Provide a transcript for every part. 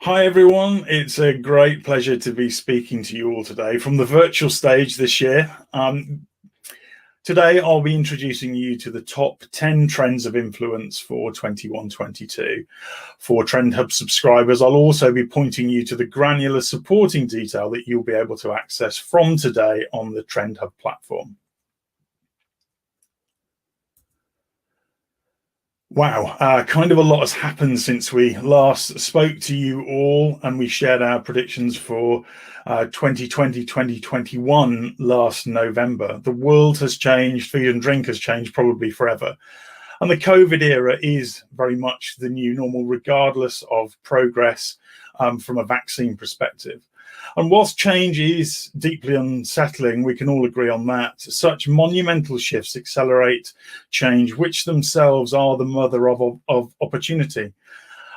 Hi everyone, it's a great pleasure to be speaking to you all today from the virtual stage this year. Today I'll be introducing you to the top 10 trends of influence for 21-22. For Trend Hub subscribers, I'll also be pointing you to the granular supporting detail that you'll be able to access from today on the Trend Hub platform. Wow, kind of a lot has happened since we last spoke to you all and we shared our predictions for 2020-2021 last November. The world has changed, food and drink has changed probably forever. And the COVID era is very much the new normal, regardless of progress from a vaccine perspective. And whilst change is deeply unsettling, we can all agree on that, such monumental shifts accelerate change, which themselves are the mother of opportunity.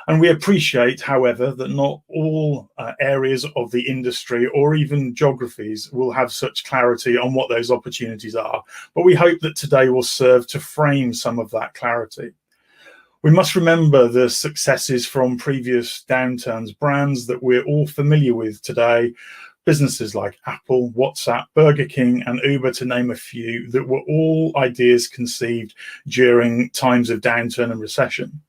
And we appreciate, however, that not all areas of the industry or even geographies will have such clarity on what those opportunities are. But we hope that today will serve to frame some of that clarity. We must remember the successes from previous downturns, brands that we're all familiar with today, businesses like Apple, WhatsApp, Burger King, and Uber, to name a few, that were all ideas conceived during times of downturn and recession.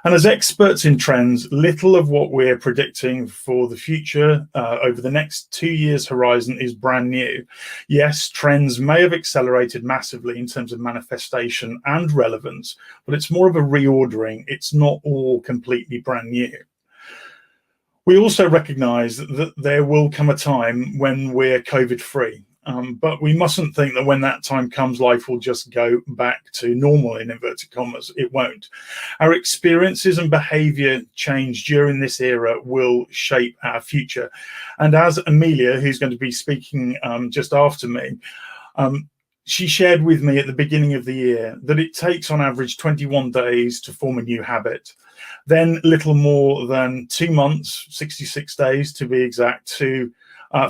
And as experts in trends, little of what we're predicting for the future over the next 2 years horizon is brand new. Yes, trends may have accelerated massively in terms of manifestation and relevance, but it's more of a reordering. It's not all completely brand new. We also recognize that there will come a time when we're COVID-free. But we mustn't think that when that time comes, life will just go back to normal, in inverted commas. It won't. Our experiences and behavior change during this era will shape our future. And as Amelia, who's going to be speaking just after me, she shared with me at the beginning of the year that it takes on average 21 days to form a new habit. Then little more than 2 months, 66 days to be exact,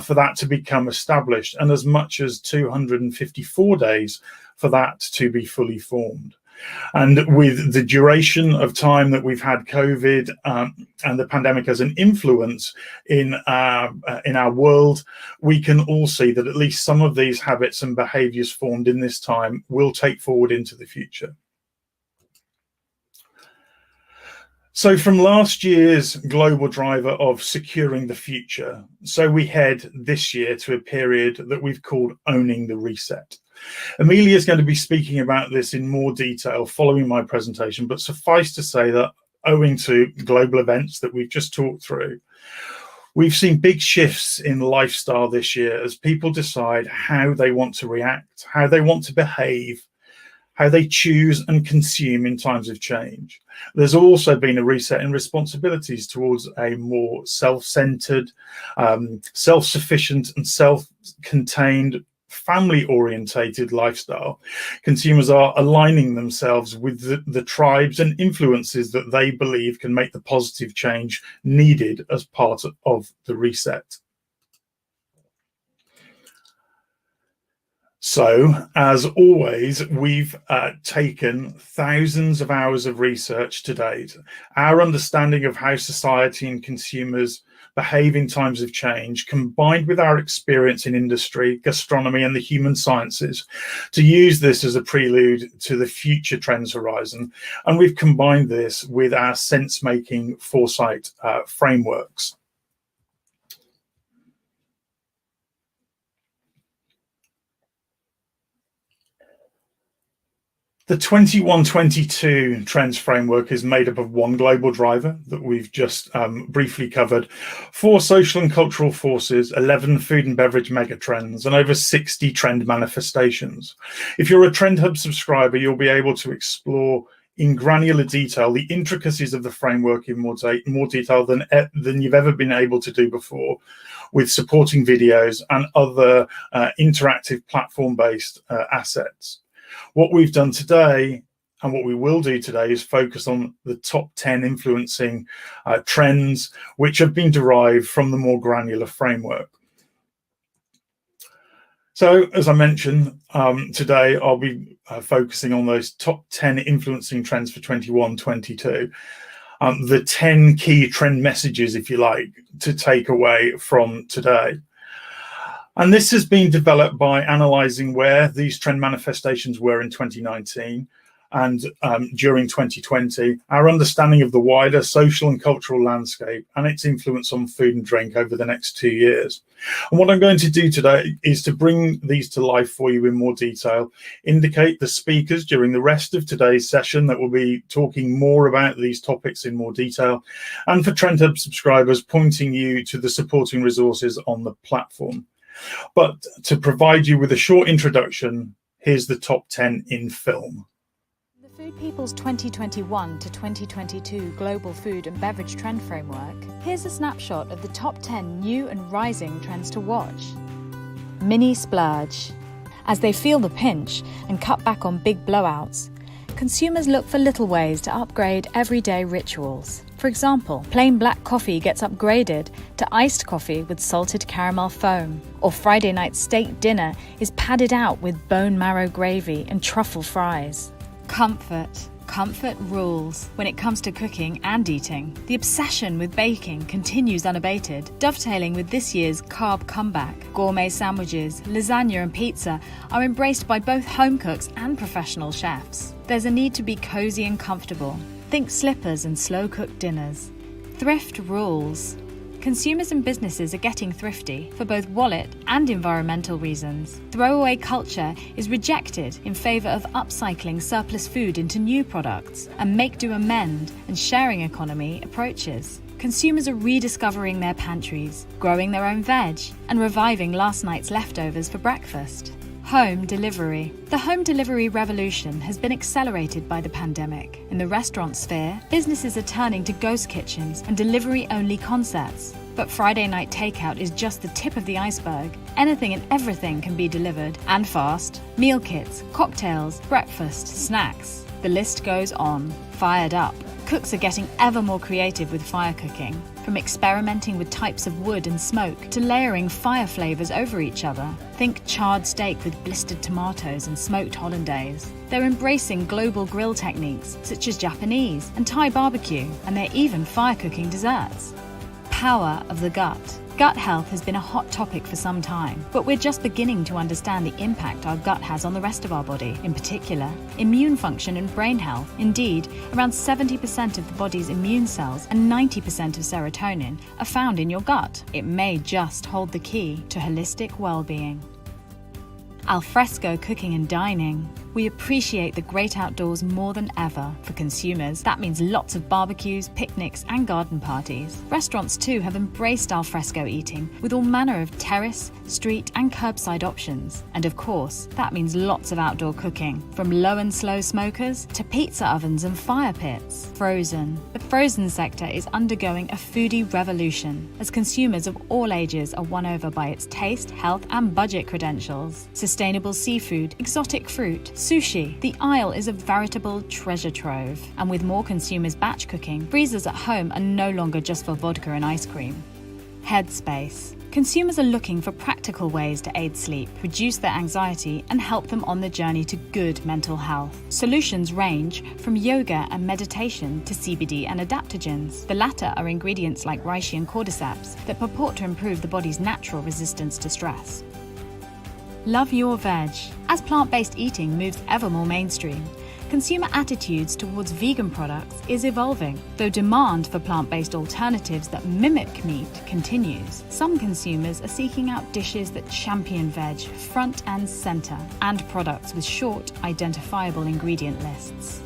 for that to become established, and as much as 254 days for that to be fully formed. And with the duration of time that we've had COVID and the pandemic as an influence in our world, we can all see that at least some of these habits and behaviors formed in this time will take forward into the future. So from last year's global driver of securing the future, so we head this year to a period that we've called owning the reset. Amelia is going to be speaking about this in more detail following my presentation, but suffice to say that owing to global events that we've just talked through, we've seen big shifts in lifestyle this year as people decide how they want to react, how they want to behave, how they choose and consume in times of change. There's also been a reset in responsibilities towards a more self-centered, self-sufficient and self-contained, family-orientated lifestyle. Consumers are aligning themselves with the tribes and influences that they believe can make the positive change needed as part of the reset. So, as always, we've taken thousands of hours of research to date. Our understanding of how society and consumers behave in times of change, combined with our experience in industry, gastronomy, and the human sciences, to use this as a prelude to the future trends horizon. And we've combined this with our sense-making foresight frameworks. The 21-22 trends framework is made up of one global driver that we've just briefly covered, 4 social and cultural forces, 11 food and beverage megatrends, and over 60 trend manifestations. If you're a Trend Hub subscriber, you'll be able to explore in granular detail the intricacies of the framework in more detail than you've ever been able to do before, with supporting videos and other interactive platform-based assets. What we've done today and what we will do today is focus on the top 10 influencing trends which have been derived from the more granular framework. So, as I mentioned, today I'll be focusing on those top 10 influencing trends for 21-22. the 10 key trend messages, if you like, to take away from today. And this has been developed by analysing where these trend manifestations were in 2019 and during 2020, our understanding of the wider social and cultural landscape and its influence on food and drink over the next 2 years. And what I'm going to do today is to bring these to life for you in more detail, indicate the speakers during the rest of today's session that will be talking more about these topics in more detail, and for Trend Hub subscribers, pointing you to the supporting resources on the platform. But to provide you with a short introduction, here's the top 10 in film. The Food People's 2021 to 2022 Global Food and Beverage Trend Framework, here's a snapshot of the top 10 new and rising trends to watch. Mini splurge. As they feel the pinch and cut back on big blowouts, consumers look for little ways to upgrade everyday rituals. For example, plain black coffee gets upgraded to iced coffee with salted caramel foam, or Friday night steak dinner is padded out with bone marrow gravy and truffle fries. Comfort. Comfort rules when it comes to cooking and eating. The obsession with baking continues unabated, dovetailing with this year's carb comeback. Gourmet sandwiches, lasagna and pizza are embraced by both home cooks and professional chefs. There's a need to be cozy and comfortable. Think slippers and slow-cooked dinners. Thrift rules. Consumers and businesses are getting thrifty for both wallet and environmental reasons. Throwaway culture is rejected in favour of upcycling surplus food into new products, and make-do-amend and sharing economy approaches. Consumers are rediscovering their pantries, growing their own veg, and reviving last night's leftovers for breakfast. Home delivery. The home delivery revolution has been accelerated by the pandemic. In the restaurant sphere, businesses are turning to ghost kitchens and delivery-only concepts. But Friday night takeout is just the tip of the iceberg. Anything and everything can be delivered, and fast. Meal kits, cocktails, breakfast, snacks. The list goes on. Fired up. Cooks are getting ever more creative with fire cooking, from experimenting with types of wood and smoke to layering fire flavours over each other. Think charred steak with blistered tomatoes and smoked hollandaise. They're embracing global grill techniques such as Japanese and Thai barbecue, and they're even fire cooking desserts. Power of the gut. Gut health has been a hot topic for some time, but we're just beginning to understand the impact our gut has on the rest of our body, in particular, immune function and brain health. Indeed, around 70% of the body's immune cells and 90% of serotonin are found in your gut. It may just hold the key to holistic well-being. Alfresco cooking and dining. We appreciate the great outdoors more than ever. For consumers, that means lots of barbecues, picnics and garden parties. Restaurants too have embraced alfresco eating with all manner of terrace, street and curbside options. And of course, that means lots of outdoor cooking, from low and slow smokers to pizza ovens and fire pits. Frozen. The frozen sector is undergoing a foodie revolution as consumers of all ages are won over by its taste, health and budget credentials. Sustainable seafood, exotic fruit, sushi. The aisle is a veritable treasure trove. And with more consumers batch cooking, freezers at home are no longer just for vodka and ice cream. Headspace. Consumers are looking for practical ways to aid sleep, reduce their anxiety, and help them on the journey to good mental health. Solutions range from yoga and meditation to CBD and adaptogens. The latter are ingredients like reishi and cordyceps that purport to improve the body's natural resistance to stress. Love your veg. As plant-based eating moves ever more mainstream, consumer attitudes towards vegan products is evolving. Though demand for plant-based alternatives that mimic meat continues, some consumers are seeking out dishes that champion veg front and center, and products with short, identifiable ingredient lists.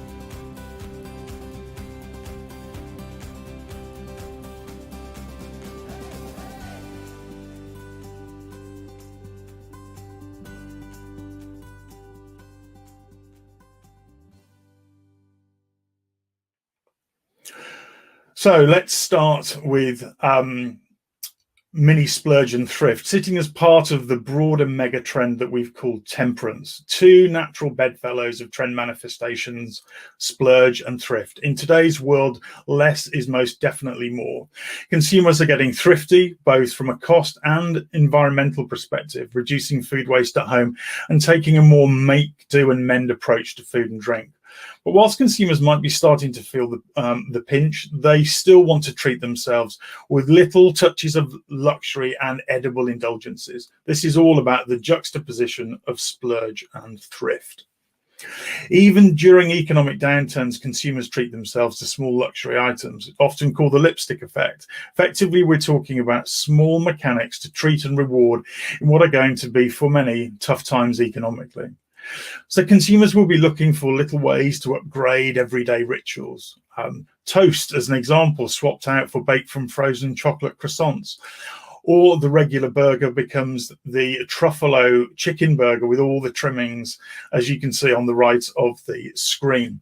So let's start with mini splurge and thrift, sitting as part of the broader mega trend that we've called temperance. Two natural bedfellows of trend manifestations, splurge and thrift. In today's world, less is most definitely more. Consumers are getting thrifty, both from a cost and environmental perspective, reducing food waste at home and taking a more make, do and mend approach to food and drink. But whilst consumers might be starting to feel the pinch, they still want to treat themselves with little touches of luxury and edible indulgences. This is all about the juxtaposition of splurge and thrift. Even during economic downturns, consumers treat themselves to small luxury items, often called the lipstick effect. Effectively, we're talking about small mechanics to treat and reward in what are going to be, for many, tough times economically. So consumers will be looking for little ways to upgrade everyday rituals. Toast, as an example, swapped out for baked from frozen chocolate croissants. Or the regular burger becomes the truffalo chicken burger with all the trimmings, as you can see on the right of the screen.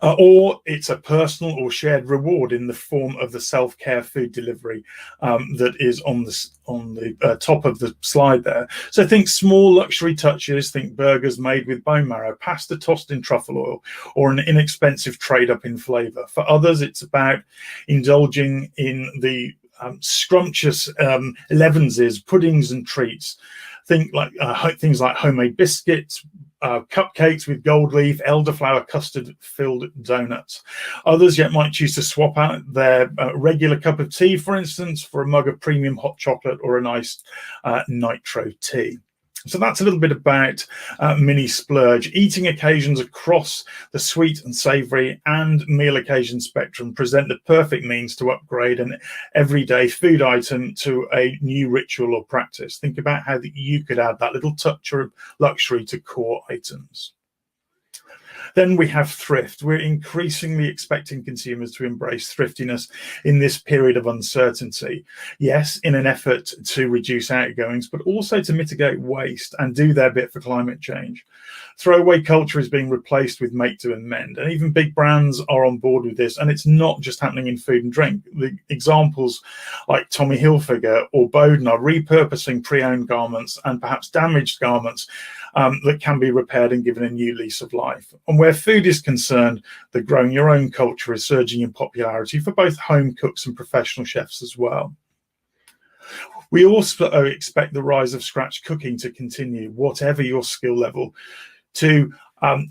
Or it's a personal or shared reward in the form of the self-care food delivery that is on the top of the slide there. So think small luxury touches, think burgers made with bone marrow, pasta tossed in truffle oil, or an inexpensive trade up in flavour. For others, it's about indulging in the scrumptious elevenses, puddings and treats. Think like things like homemade biscuits, cupcakes with gold leaf, elderflower custard filled donuts. Others yet might choose to swap out their regular cup of tea, for instance, for a mug of premium hot chocolate or a nice nitro tea. So that's a little bit about mini splurge. Eating occasions across the sweet and savoury and meal occasion spectrum present the perfect means to upgrade an everyday food item to a new ritual or practice. Think about how you could add that little touch of luxury to core items. Then we have thrift. We're increasingly expecting consumers to embrace thriftiness in this period of uncertainty. Yes, in an effort to reduce outgoings, but also to mitigate waste and do their bit for climate change. Throwaway culture is being replaced with make do and mend, and even big brands are on board with this, and it's not just happening in food and drink. The examples like Tommy Hilfiger or Bowden are repurposing pre-owned garments and perhaps damaged garments that can be repaired and given a new lease of life. And where food is concerned, the growing your own culture is surging in popularity for both home cooks and professional chefs as well. We also expect the rise of scratch cooking to continue, whatever your skill level, to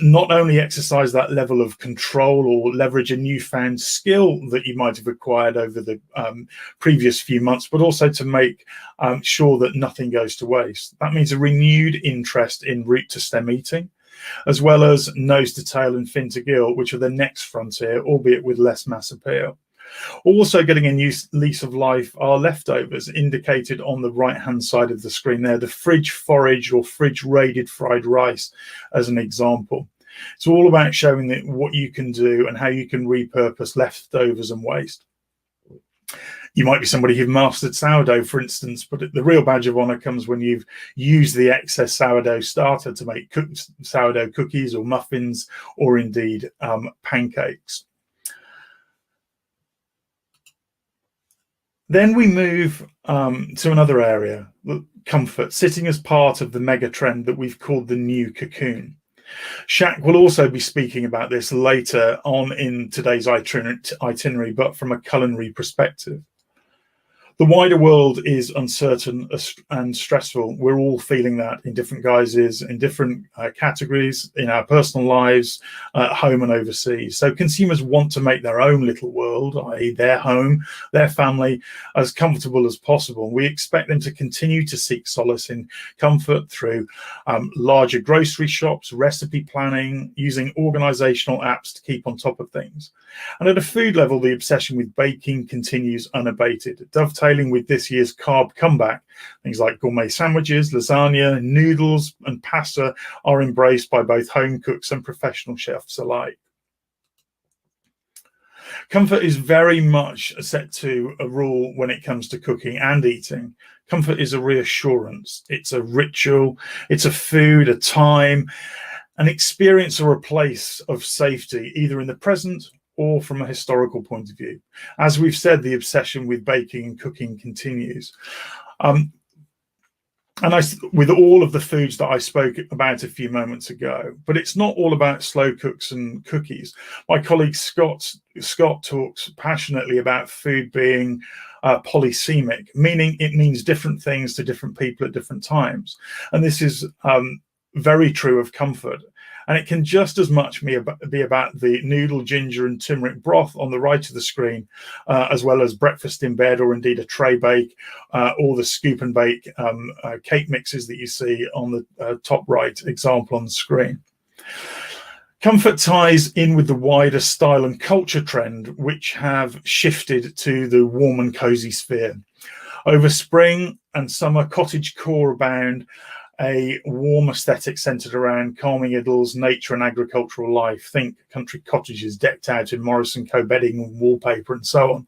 not only exercise that level of control or leverage a newfound skill that you might have acquired over the previous few months, but also to make sure that nothing goes to waste. That means a renewed interest in root to stem eating, as well as nose to tail and fin to gill, which are the next frontier, albeit with less mass appeal. Also getting a new lease of life are leftovers, indicated on the right hand side of the screen there, the fridge forage or fridge raided fried rice as an example. It's all about showing that what you can do and how you can repurpose leftovers and waste. You might be somebody who've mastered sourdough, for instance, but the real badge of honor comes when you've used the excess sourdough starter to make sourdough cookies or muffins or indeed pancakes. Then we move to another area, comfort, sitting as part of the mega trend that we've called the new cocoon. Shaq will also be speaking about this later on in today's itinerary, but from a culinary perspective. The wider world is uncertain and stressful. We're all feeling that in different guises, in different categories, in our personal lives, at home and overseas. So consumers want to make their own little world, i.e. their home, their family, as comfortable as possible. We expect them to continue to seek solace in comfort through larger grocery shops, recipe planning, using organizational apps to keep on top of things. And at a food level, the obsession with baking continues unabated, dovetailing with this year's carb comeback. Things like gourmet sandwiches, lasagna, noodles, and pasta are embraced by both home cooks and professional chefs alike. Comfort is very much set to a rule when it comes to cooking and eating. Comfort is a reassurance. It's a ritual. It's a food, a time, an experience, or a place of safety, either in the present or from a historical point of view. As we've said, the obsession with baking and cooking continues. With all of the foods that I spoke about a few moments ago, but it's not all about slow cooks and cookies. My colleague Scott talks passionately about food being polysemic, meaning it means different things to different people at different times. And this is very true of comfort. And it can just as much be about the noodle, ginger and turmeric broth on the right of the screen, as well as breakfast in bed, or indeed a tray bake, or the scoop and bake cake mixes that you see on the top right example on the screen. Comfort ties in with the wider style and culture trend, which have shifted to the warm and cozy sphere. Over spring and summer, cottage core abound, a warm aesthetic centred around calming idyls, nature and agricultural life. Think country cottages decked out in Morris & Co bedding and wallpaper and so on.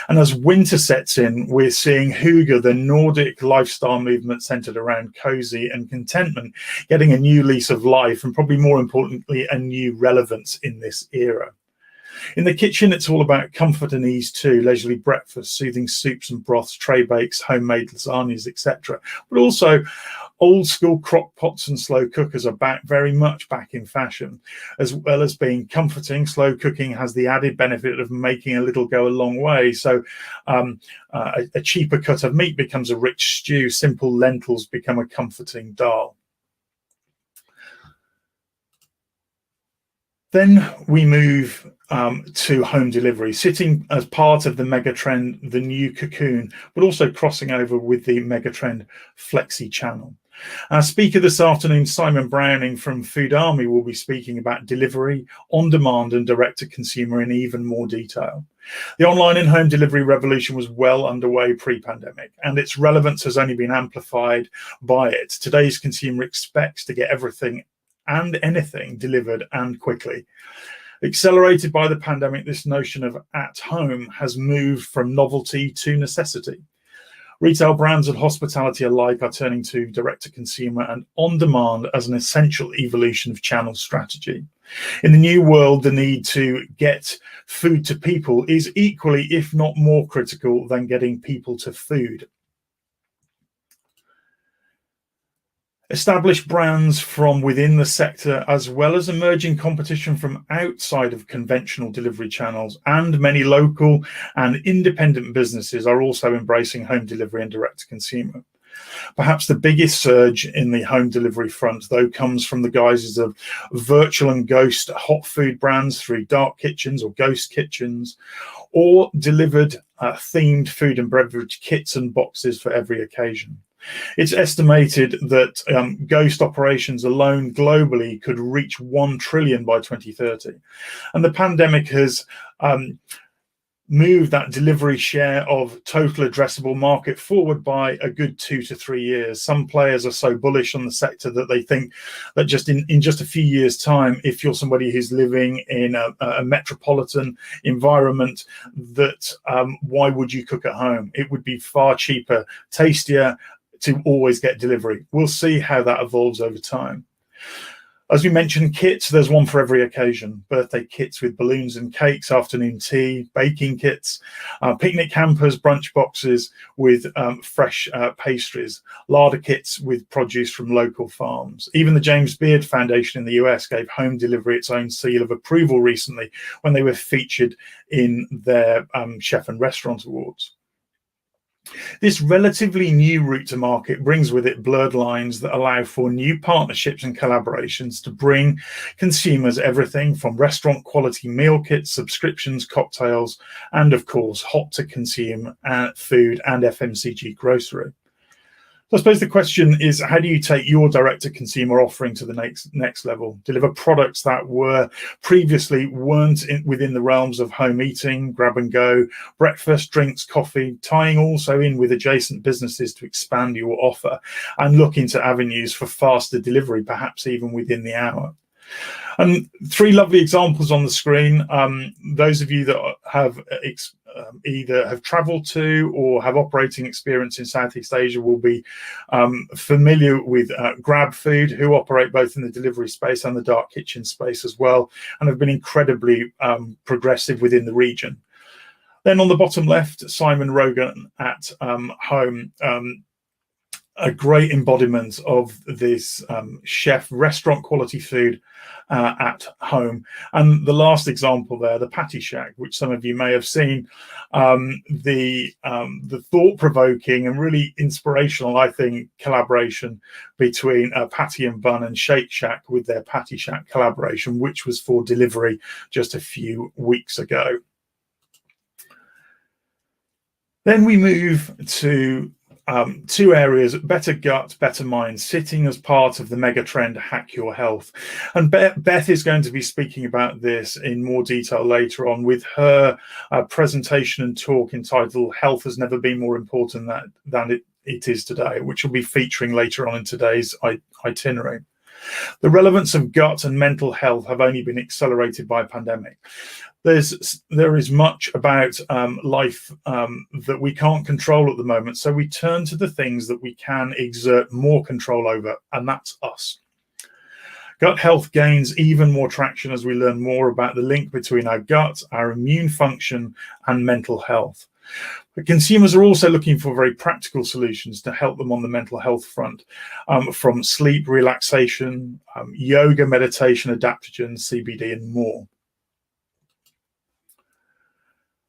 And as winter sets in, we're seeing hygge, the Nordic lifestyle movement centred around cosy and contentment, getting a new lease of life, and probably more importantly, a new relevance in this era. In the kitchen, it's all about comfort and ease too, leisurely breakfast, soothing soups and broths, tray bakes, homemade lasagnas, etc. But also old school crock pots and slow cookers are very much back in fashion. As well as being comforting, slow cooking has the added benefit of making a little go a long way. So a cheaper cut of meat becomes a rich stew, simple lentils become a comforting dal. Then we move to home delivery, sitting as part of the megatrend, the new cocoon, but also crossing over with the megatrend flexi channel. Our speaker this afternoon, Simon Browning from Food Army, will be speaking about delivery, on-demand and direct-to-consumer in even more detail. The online and home delivery revolution was well underway pre-pandemic, and its relevance has only been amplified by it. Today's consumer expects to get everything and anything delivered and quickly. Accelerated by the pandemic, this notion of at home has moved from novelty to necessity. Retail brands and hospitality alike are turning to direct-to-consumer and on-demand as an essential evolution of channel strategy. In the new world, the need to get food to people is equally, if not more critical than getting people to food. Established brands from within the sector, as well as emerging competition from outside of conventional delivery channels, and many local and independent businesses are also embracing home delivery and direct-to-consumer. Perhaps the biggest surge in the home delivery front, though, comes from the guises of virtual and ghost hot food brands through dark kitchens or ghost kitchens, or delivered themed food and beverage kits and boxes for every occasion. It's estimated that ghost operations alone globally could reach 1 trillion by 2030. And the pandemic has moved that delivery share of total addressable market forward by a good 2 to 3 years. Some players are so bullish on the sector that they think that just in just a few years' time, if you're somebody who's living in a metropolitan environment, that why would you cook at home? It would be far cheaper, tastier, to always get delivery. We'll see how that evolves over time. As we mentioned, kits, there's one for every occasion. Birthday kits with balloons and cakes, afternoon tea, baking kits, picnic hampers, brunch boxes with fresh pastries, larder kits with produce from local farms. Even the James Beard Foundation in the US gave home delivery its own seal of approval recently when they were featured in their Chef and Restaurant Awards. This relatively new route to market brings with it blurred lines that allow for new partnerships and collaborations to bring consumers everything from restaurant quality meal kits, subscriptions, cocktails, and of course, hot to consume food and FMCG grocery. So I suppose the question is, how do you take your direct-to-consumer offering to the next level? Deliver products that were previously weren't within the realms of home eating, grab and go, breakfast, drinks, coffee, tying also in with adjacent businesses to expand your offer and look into avenues for faster delivery, perhaps even within the hour. And 3 lovely examples on the screen. Those of you that have either have traveled to or have operating experience in Southeast Asia will be familiar with Grab Food, who operate both in the delivery space and the dark kitchen space as well, and have been incredibly progressive within the region. Then on the bottom left, Simon Rogan at Home. a great embodiment of this chef restaurant quality food at home. And the last example there, the Patty Shack, which some of you may have seen, the thought-provoking and really inspirational, I think, collaboration between Patty and Bun and Shake Shack with their Patty Shack collaboration, which was for delivery just a few weeks ago. Then we move to two areas: better gut, better mind, sitting as part of the mega trend Hack Your Health. And Beth is going to be speaking about this in more detail later on with her presentation and talk entitled Health Has Never Been More Important than it is today, which will be featuring later on in today's itinerary. The relevance of gut and mental health have only been accelerated by a pandemic. There is much about life that we can't control at the moment, so we turn to the things that we can exert more control over, and that's us. Gut health gains even more traction as we learn more about the link between our gut, our immune function, and mental health. But consumers are also looking for very practical solutions to help them on the mental health front, from sleep, relaxation, yoga, meditation, adaptogens, CBD, and more.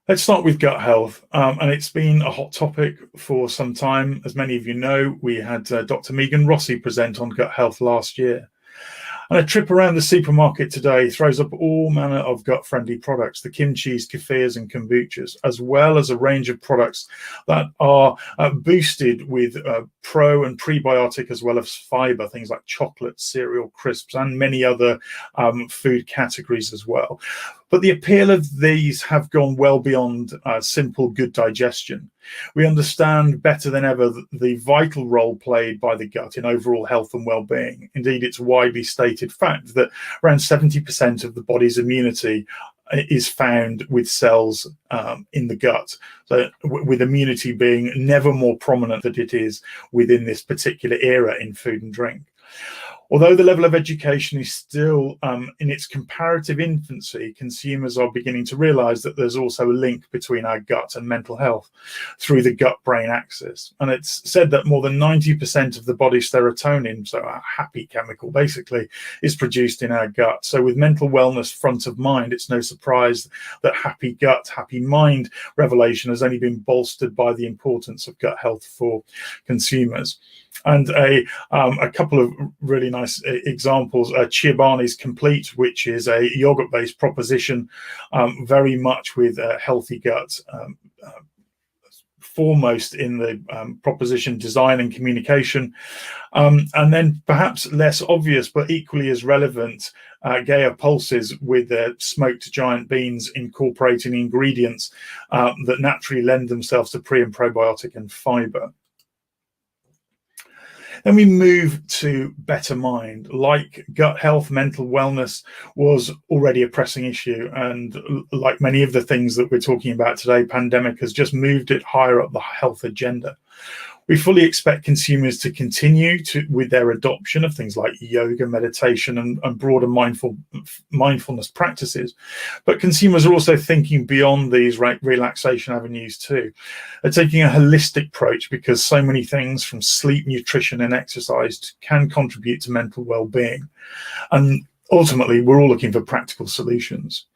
Let's start with gut health, and it's been a hot topic for some time. As many of you know, we had Dr. Megan Rossi present on gut health last year. And a trip around the supermarket today throws up all manner of gut-friendly products, the kimchis, kefirs, and kombuchas, as well as a range of products that are boosted with pro and prebiotic as well as fiber, things like chocolate, cereal, crisps, and many other food categories as well. But the appeal of these have gone well beyond simple good digestion. We understand better than ever the vital role played by the gut in overall health and well-being. Indeed, it's a widely stated fact that around 70% of the body's immunity is found with cells in the gut. So with immunity being never more prominent than it is within this particular era in food and drink. Although the level of education is still in its comparative infancy, consumers are beginning to realize that there's also a link between our gut and mental health through the gut-brain axis. And it's said that more than 90% of the body's serotonin, so our happy chemical basically, is produced in our gut. So with mental wellness front of mind, it's no surprise that happy gut, happy mind revelation has only been bolstered by the importance of gut health for consumers. And a couple of really nice examples. Chobani's Complete, which is a yogurt-based proposition, very much with a healthy gut, foremost in the proposition design and communication. And then perhaps less obvious, but equally as relevant, Gaia Pulses with their smoked giant beans incorporating ingredients that naturally lend themselves to pre and probiotic and fiber. Then we move to better mind. Like gut health, mental wellness was already a pressing issue. And like many of the things that we're talking about today, pandemic has just moved it higher up the health agenda. We fully expect consumers to continue with their adoption of things like yoga, meditation, and broader mindfulness practices. But consumers are also thinking beyond these relaxation avenues too. They're taking a holistic approach because so many things from sleep, nutrition, and exercise can contribute to mental well-being. And ultimately, we're all looking for practical solutions.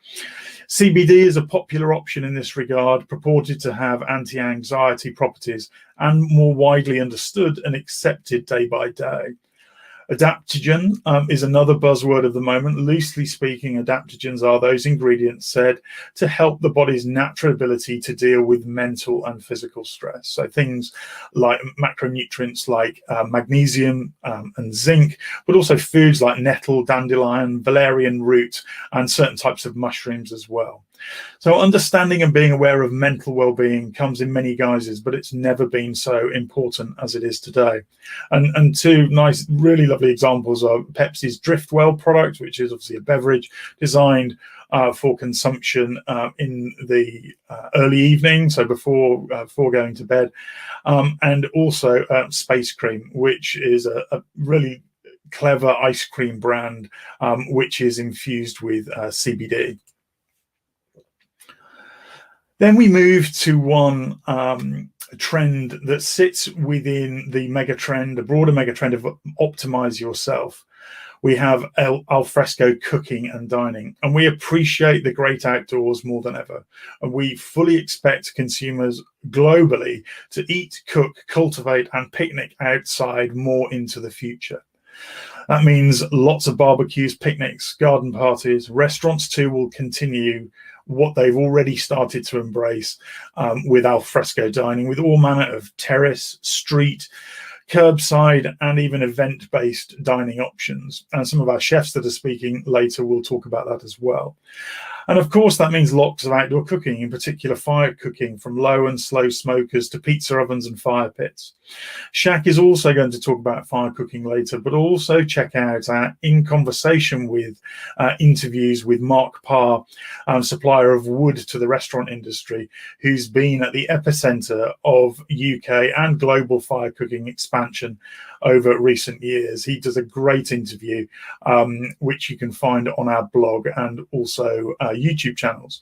CBD is a popular option in this regard, purported to have anti-anxiety properties and more widely understood and accepted day by day. Adaptogen is another buzzword of the moment. Loosely speaking, adaptogens are those ingredients said to help the body's natural ability to deal with mental and physical stress. So things like macronutrients like magnesium and zinc, but also foods like nettle, dandelion, valerian root, and certain types of mushrooms as well. So understanding and being aware of mental well-being comes in many guises, but it's never been so important as it is today. And two nice, really lovely examples are Pepsi's Drift Well product, which is obviously a beverage designed for consumption in the early evening, so before going to bed, and also Space Cream, which is a really clever ice cream brand which is infused with CBD. Then we move to one trend that sits within the mega trend, a broader mega trend of optimize yourself. We have alfresco cooking and dining, and we appreciate the great outdoors more than ever. And we fully expect consumers globally to eat, cook, cultivate, and picnic outside more into the future. That means lots of barbecues, picnics, garden parties. Restaurants too will continue what they've already started to embrace with alfresco dining, with all manner of terrace, street, curbside, and even event-based dining options. And some of our chefs that are speaking later will talk about that as well. And of course, that means lots of outdoor cooking, in particular fire cooking, from low and slow smokers to pizza ovens and fire pits. Shaq is also going to talk about fire cooking later, but also check out our In Conversation With interviews with Mark Parr, supplier of wood to the restaurant industry, who's been at the epicenter of UK and global fire cooking expansion over recent years. He does a great interview, which you can find on our blog and also YouTube channels.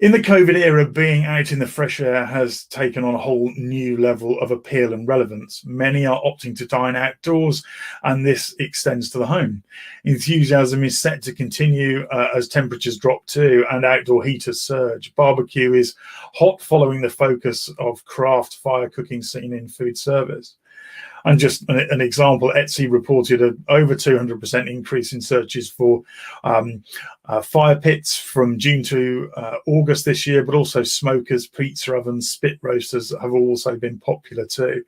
In the COVID era, being out in the fresh air has taken on a whole new level of appeal and relevance. Many are opting to dine outdoors, and this extends to the home. Enthusiasm is set to continue as temperatures drop too and outdoor heaters surge. Barbecue is hot following the focus of craft fire cooking scene in food service. And just an example, Etsy reported an over 200% increase in searches for fire pits from June to August this year, but also smokers, pizza ovens, spit roasters have also been popular too.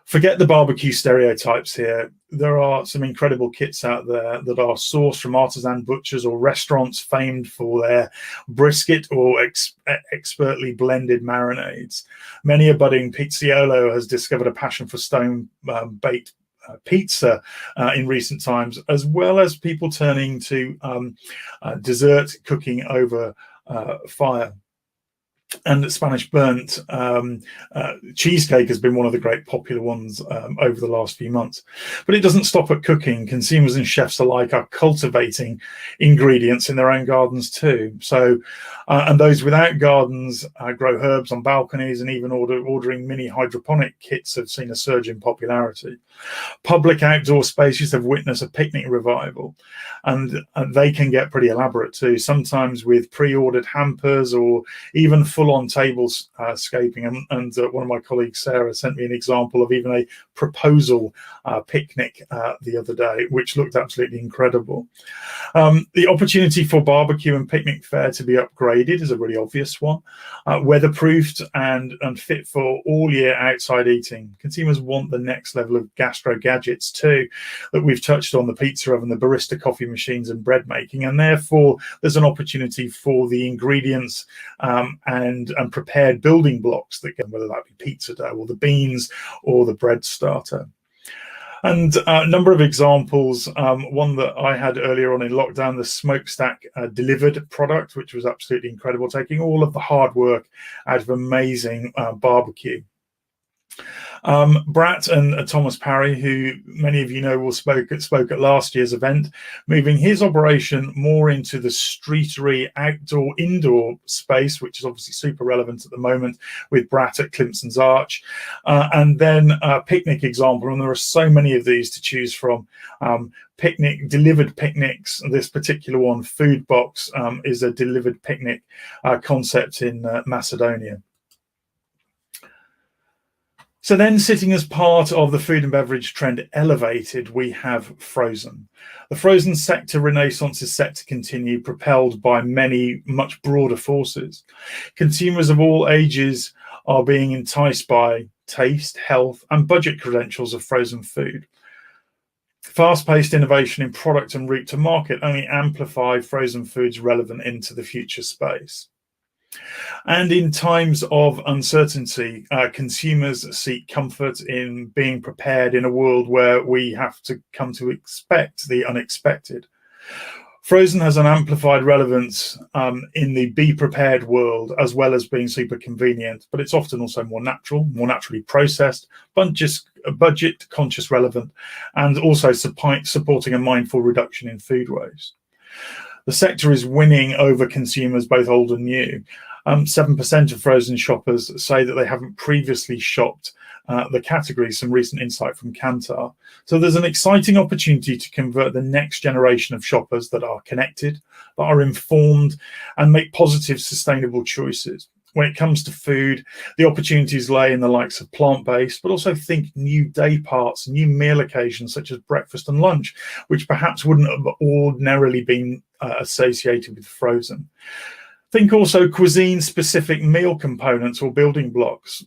Forget the barbecue stereotypes here. There are some incredible kits out there that are sourced from artisan butchers or restaurants famed for their brisket or expertly blended marinades. Many a budding pizzaiolo has discovered a passion for stone-baked pizza in recent times, as well as people turning to dessert cooking over fire. And Spanish burnt cheesecake has been one of the great popular ones over the last few months. But it doesn't stop at cooking. Consumers and chefs alike are cultivating ingredients in their own gardens too. So, and those without gardens grow herbs on balconies, and even ordering mini hydroponic kits have seen a surge in popularity. Public outdoor spaces have witnessed a picnic revival, and they can get pretty elaborate too, sometimes with pre-ordered hampers or even full-on tablescaping. And one of my colleagues, Sarah, sent me an example of even a proposal picnic the other day, which looked absolutely incredible. The opportunity for barbecue and picnic fare to be upgraded is a really obvious one. Weatherproofed and fit for all year outside eating. Consumers want the next level of gastro gadgets too, that we've touched on: the pizza oven, the barista coffee machines, and bread making. And therefore, there's an opportunity for the ingredients and prepared building blocks that get, whether that be pizza dough or the beans or the bread starter. And a number of examples, one that I had earlier on in lockdown, the smokestack delivered product, which was absolutely incredible, taking all of the hard work out of amazing barbecue. Brat and Thomas Parry, who many of you know spoke at last year's event, moving his operation more into the streetery indoor space, which is obviously super relevant at the moment with Brat at Climpson's Arch. And then a picnic example, and there are so many of these to choose from. Delivered picnics. This particular one, Food Box, is a delivered picnic concept in Macedonia. So then, sitting as part of the food and beverage trend elevated, we have frozen. The frozen sector renaissance is set to continue, propelled by many much broader forces. Consumers of all ages are being enticed by taste, health, and budget credentials of frozen food. Fast-paced innovation in product and route to market only amplify frozen foods relevant into the future space. And in times of uncertainty, consumers seek comfort in being prepared in a world where we have to come to expect the unexpected. Frozen has an amplified relevance in the be prepared world, as well as being super convenient, but it's often also more natural, more naturally processed, but just budget conscious relevant, and also supporting a mindful reduction in food waste. The sector is winning over consumers, both old and new. 7% of frozen shoppers say that they haven't previously shopped the category, some recent insight from Kantar. So there's an exciting opportunity to convert the next generation of shoppers that are connected, that are informed, and make positive, sustainable choices. When it comes to food, the opportunities lay in the likes of plant-based, but also think new day parts, new meal occasions such as breakfast and lunch, which perhaps wouldn't have ordinarily been associated with frozen. Think also cuisine-specific meal components or building blocks,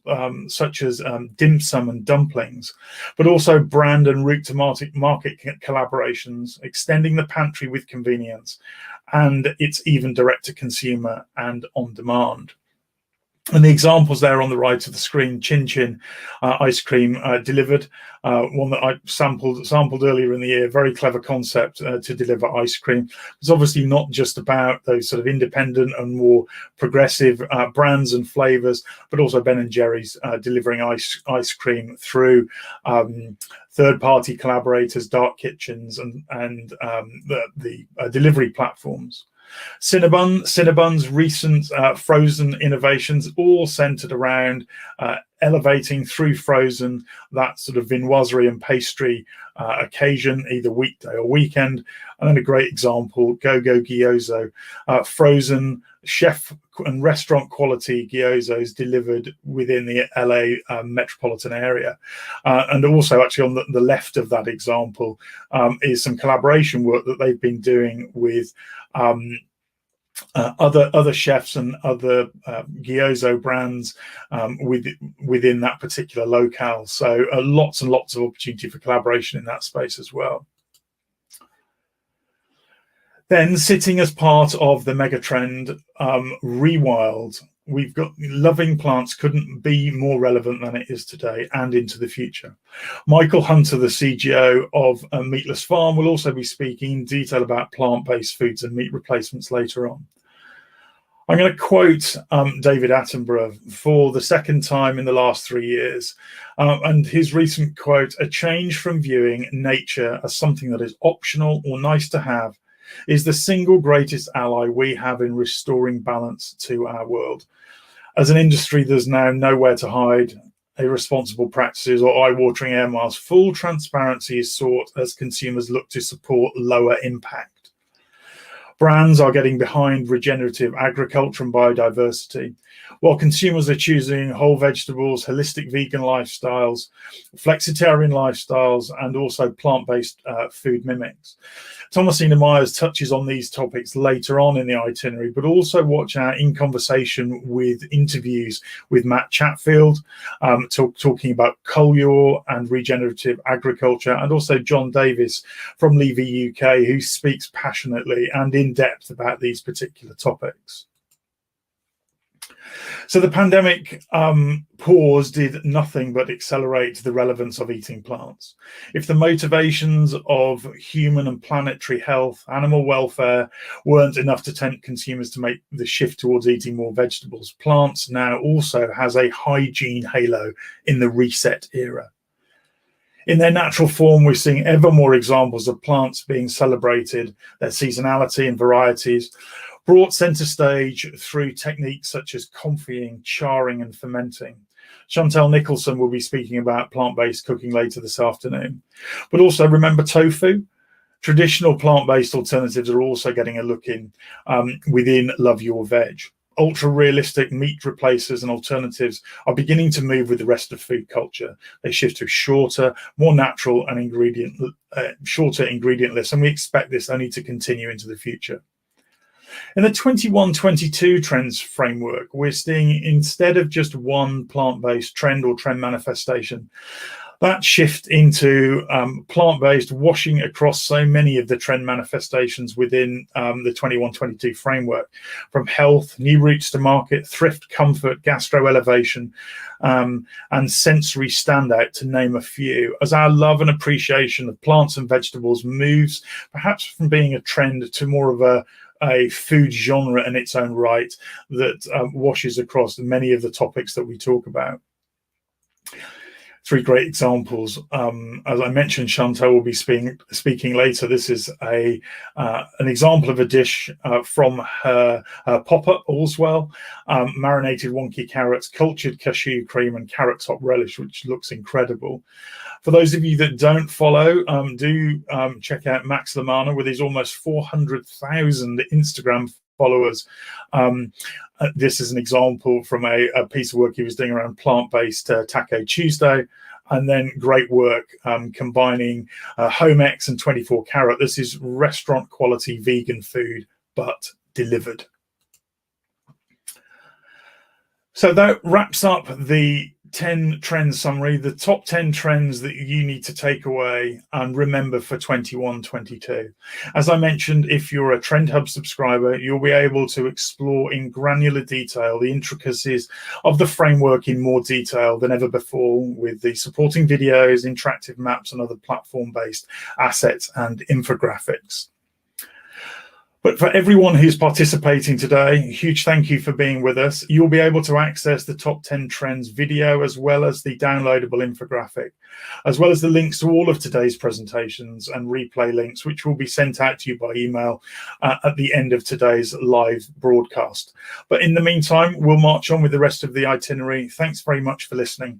such as dim sum and dumplings, but also brand and route-to-market collaborations, extending the pantry with convenience, and it's even direct-to-consumer and on-demand. And the examples there on the right of the screen: Chin Chin ice cream delivered, one that I sampled earlier in the year. Very clever concept to deliver ice cream. It's obviously not just about those sort of independent and more progressive brands and flavors, but also Ben & Jerry's delivering ice cream through third-party collaborators, dark kitchens, and the delivery platforms. Cinnabon's recent frozen innovations, all centered around elevating through frozen that sort of viennoiserie and pastry occasion, either weekday or weekend. And then a great example, Go-Go Gyozo, frozen chef and restaurant quality gyozos delivered within the LA metropolitan area. And also actually on the left of that example is some collaboration work that they've been doing with other chefs and other gyozo brands within that particular locale. So lots and lots of opportunity for collaboration in that space as well. Then, sitting as part of the mega trend, rewild, we've got loving plants couldn't be more relevant than it is today and into the future. Michael Hunter, the CGO of Meatless Farm, will also be speaking in detail about plant-based foods and meat replacements later on. I'm going to quote David Attenborough for the second time in the last 3 years, and his recent quote: "A change from viewing nature as something that is optional or nice to have is the single greatest ally we have in restoring balance to our world. As an industry, there's now nowhere to hide irresponsible practices or eye-watering air miles. Full transparency is sought as consumers look to support lower impact. Brands are getting behind regenerative agriculture and biodiversity, while consumers are choosing whole vegetables, holistic vegan lifestyles, flexitarian lifestyles, and also plant-based food mimics." Thomasina Myers touches on these topics later on in the itinerary, but also watch out in conversation with interviews with Matt Chatfield, talking about Colure and regenerative agriculture, and also John Davis from Levy UK, who speaks passionately and in depth about these particular topics. So the pandemic pause did nothing but accelerate the relevance of eating plants. If the motivations of human and planetary health, animal welfare weren't enough to tempt consumers to make the shift towards eating more vegetables, plants now also has a hygiene halo in the reset era. In their natural form, we're seeing ever more examples of plants being celebrated, their seasonality and varieties, brought center stage through techniques such as comfying, charring, and fermenting. Chantel Nicholson will be speaking about plant-based cooking later this afternoon. But also remember tofu. Traditional plant-based alternatives are also getting a look in within Love Your Veg. Ultra-realistic meat replacers and alternatives are beginning to move with the rest of food culture. They shift to shorter, more natural and shorter ingredient lists, and we expect this only to continue into the future. In the 21-22 trends framework, we're seeing, instead of just one plant-based trend or trend manifestation, that shift into plant-based washing across so many of the trend manifestations within the 21-22 framework, from health, new routes to market, thrift, comfort, gastro elevation, and sensory standout, to name a few, as our love and appreciation of plants and vegetables moves perhaps from being a trend to more of a food genre in its own right that washes across many of the topics that we talk about. three great examples. As I mentioned, Chantal will be speaking later. This is an example of a dish from her pop-up, All's Well, marinated wonky carrots, cultured cashew cream, and carrot top relish, which looks incredible. For those of you that don't follow, do check out Max Lamana with his almost 400,000 Instagram followers. This is an example from a piece of work he was doing around plant-based Taco Tuesday, and then great work combining home X and 24 Carat. This is restaurant quality vegan food, but delivered. So that wraps up the 10 trend summary, the top 10 trends that you need to take away and remember for 21-22. As I mentioned, if you're a Trend Hub subscriber, you'll be able to explore in granular detail the intricacies of the framework in more detail than ever before, with the supporting videos, interactive maps, and other platform-based assets and infographics. But for everyone who's participating today, a huge thank you for being with us. You'll be able to access the top 10 trends video, as well as the downloadable infographic, as well as the links to all of today's presentations and replay links, which will be sent out to you by email at the end of today's live broadcast. But in the meantime, we'll march on with the rest of the itinerary. Thanks very much for listening.